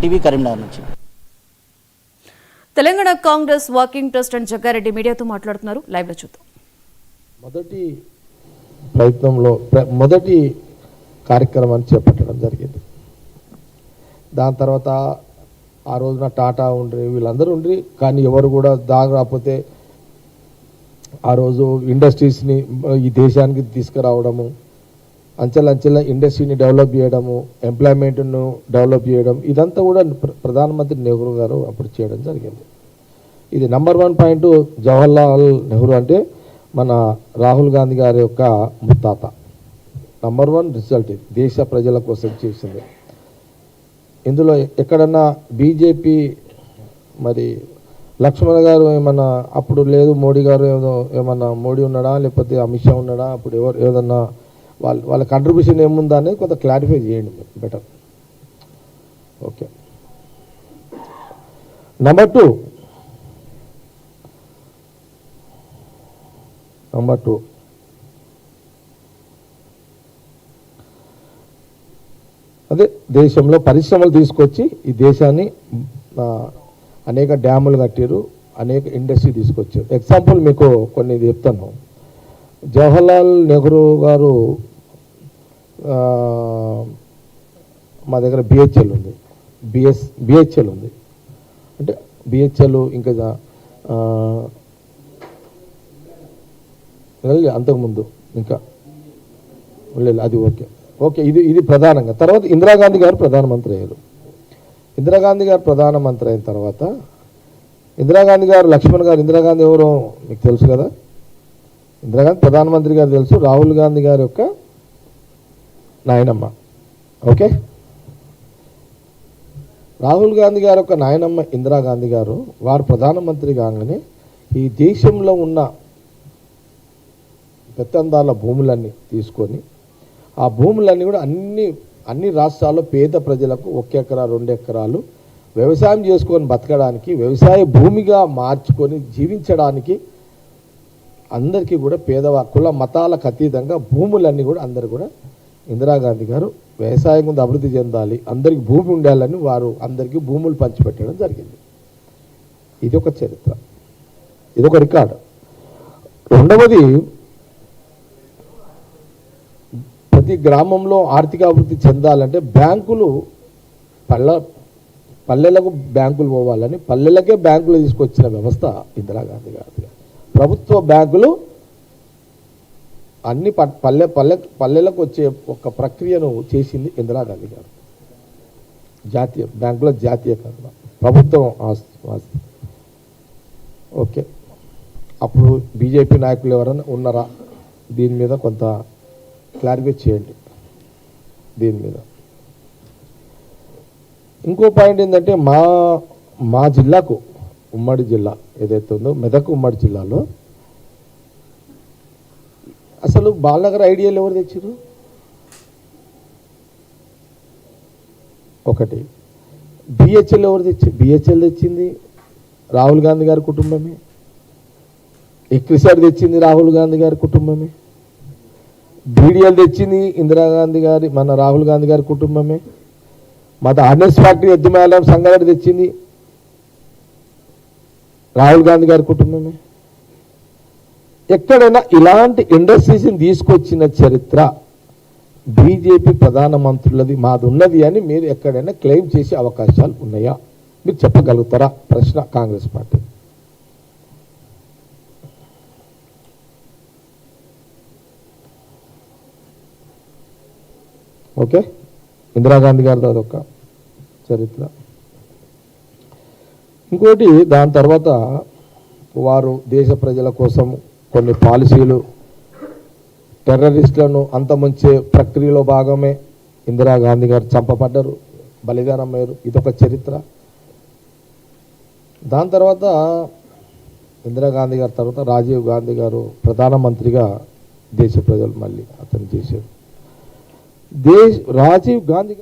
TV Karimnagar నుంచి. Telangana Congress working president Jaggareddy మీడియాతో మాట్లాడుతున్నారు. లైవ్ లో చూద్దాం. మొదటి ప్రయత్నంలో మొదటి కార్యక్రమాన్ని చేపట్టడం జరిగింది. దాని తర్వాత ఆ రోజున టాటా ఉండ్రి, వీళ్ళందరూ ఉండ్రి, కానీ ఎవరు కూడా రాకపోతే ఆ రోజు ఇండస్ట్రీస్ని ఈ దేశానికి తీసుకురావడము, అంచెలంచెల ఇండస్ట్రీని డెవలప్ చేయడము, ఎంప్లాయ్మెంట్ను డెవలప్ చేయడం, ఇదంతా కూడా ప్రధానమంత్రి నెహ్రూ గారు అప్పుడు చేయడం జరిగింది. ఇది నంబర్ 1 పాయింట్. జవహర్లాల్ నెహ్రూ అంటే మన రాహుల్ గాంధీ గారి యొక్క ముత్తాత. నంబర్ 1 రిజల్ట్ ఇది, దేశ ప్రజల కోసం చేసింది. ఇందులో ఎక్కడన్నా బీజేపీ మరి లక్ష్మణ్ గారు ఏమన్నా అప్పుడు లేదు, మోడీ గారు ఏమన్నా మోడీ ఉన్నాడా లేకపోతే అమిత్ షా ఉన్నాడా, అప్పుడు ఏదన్నా వాళ్ళ కంట్రిబ్యూషన్ ఏముందా అనేది కొంత క్లారిఫై చేయండి బెటర్. ఓకే. నంబర్ టూ అదే దేశంలో పరిశ్రమలు తీసుకొచ్చి ఈ దేశాన్ని అనేక డ్యాములు కట్టారు, అనేక ఇండస్ట్రీ తీసుకొచ్చారు. ఎగ్జాంపుల్ మీకు కొన్ని చెప్తాను. జవహర్లాల్ నెహ్రూ గారు మా దగ్గర బిహెచ్ఎల్ ఉంది, బిహెచ్ఎల్ ఉంది. అంటే బిహెచ్ఎల్ ఇంకా అంతకుముందు ఇంకా లేదు, అది ఓకే ఓకే. ఇది ప్రధానంగా. తర్వాత ఇందిరాగాంధీ గారు ప్రధానమంత్రి అయ్యారు. ఇందిరాగాంధీ గారు ప్రధానమంత్రి అయిన తర్వాత ఇందిరాగాంధీ గారు, లక్ష్మణ్ గారు, ఇందిరాగాంధీ ఎవరో మీకు తెలుసు కదా, ఇందిరాగాంధీ ప్రధానమంత్రి గారు తెలుసు, రాహుల్ గాంధీ గారి యొక్క నాయనమ్మ. ఓకే. రాహుల్ గాంధీ గారి యొక్క నాయనమ్మ ఇందిరాగాంధీ గారు, వారు ప్రధానమంత్రి కాగానే ఈ దేశంలో ఉన్న పెత్తందారుల భూములన్నీ తీసుకొని ఆ భూములన్నీ కూడా అన్ని రాష్ట్రాల్లో పేద ప్రజలకు 1 ఎకరా 2 ఎకరాలు వ్యవసాయం చేసుకొని బతకడానికి, వ్యవసాయ భూమిగా మార్చుకొని జీవించడానికి అందరికీ కూడా కుల మతాలకు అతీతంగా భూములన్నీ కూడా అందరూ కూడా ఇందిరాగాంధీ గారు వ్యవసాయం ముందు అభివృద్ధి చెందాలి, అందరికీ భూమి ఉండాలని వారు అందరికీ భూములు పంచిపెట్టడం జరిగింది. ఇది ఒక చరిత్ర, ఇదొక రికార్డు. రెండవది, ప్రతి గ్రామంలో ఆర్థిక అభివృద్ధి చెందాలంటే బ్యాంకులు పల్లెలకు బ్యాంకులు పోవాలని పల్లెలకే బ్యాంకులు తీసుకొచ్చిన వ్యవస్థ ఇందిరాగాంధీ గారి. ప్రభుత్వ బ్యాంకులు అన్ని పల్లెలకు వచ్చే ఒక ప్రక్రియను చేసింది ఇందిరాగాంధీ గారు. జాతీయ బ్యాంకుల జాతీయకరణ, ప్రభుత్వం ఆస్తి. ఓకే. అప్పుడు బీజేపీ నాయకులు ఎవరైనా ఉన్నారా దీని మీద కొంత క్లారిఫై చేయండి. దీని మీద ఇంకో పాయింట్ ఏంటంటే మా జిల్లాకు, ఉమ్మడి జిల్లా ఏదైతే ఉందో మెదక్ ఉమ్మడి జిల్లాలో అసలు బాలనగర్ ఐడియాలు ఎవరు తెచ్చారు? ఒకటి. బిహెచ్ఎల్ ఎవరు తెచ్చారు? బిహెచ్ఎల్ తెచ్చింది రాహుల్ గాంధీ గారి కుటుంబమే. ఎక్రిసార్ తెచ్చింది రాహుల్ గాంధీ గారి కుటుంబమే. బీడీఎల్ తెచ్చింది ఇందిరాగాంధీ గారి, మన రాహుల్ గాంధీ గారి కుటుంబమే. మత ఆర్డినెన్స్ ఫ్యాక్టరీ ఎద్దుమేళం సంగారెడ్డి తెచ్చింది రాహుల్ గాంధీ గారి కుటుంబమే. ఎక్కడైనా ఇలాంటి ఇండస్ట్రీస్ని తీసుకొచ్చిన చరిత్ర బీజేపీ ప్రధానమంత్రులది, మాది ఉన్నది అని మీరు ఎక్కడైనా క్లెయిమ్ చేసే అవకాశాలు ఉన్నాయా? మీరు చెప్పగలుగుతారా? ప్రశ్న కాంగ్రెస్ పార్టీ. ఓకే. ఇందిరాగాంధీ గారిది అదొక చరిత్ర. ఇంకోటి, దాని తర్వాత వారు దేశ ప్రజల కోసం కొన్ని పాలసీలు, టెర్రరిస్టులను అంతమొంచే ప్రక్రియలో భాగమే ఇందిరాగాంధీ గారు చంపబడ్డారు, బలిదానం అయ్యారు. ఇదొక చరిత్ర. దాని తర్వాత ఇందిరాగాంధీ గారి తర్వాత రాజీవ్ గాంధీ గారు ప్రధానమంత్రిగా దేశ ప్రజలు మళ్ళీ అతను చేశారు. రాజీవ్ గాంధీ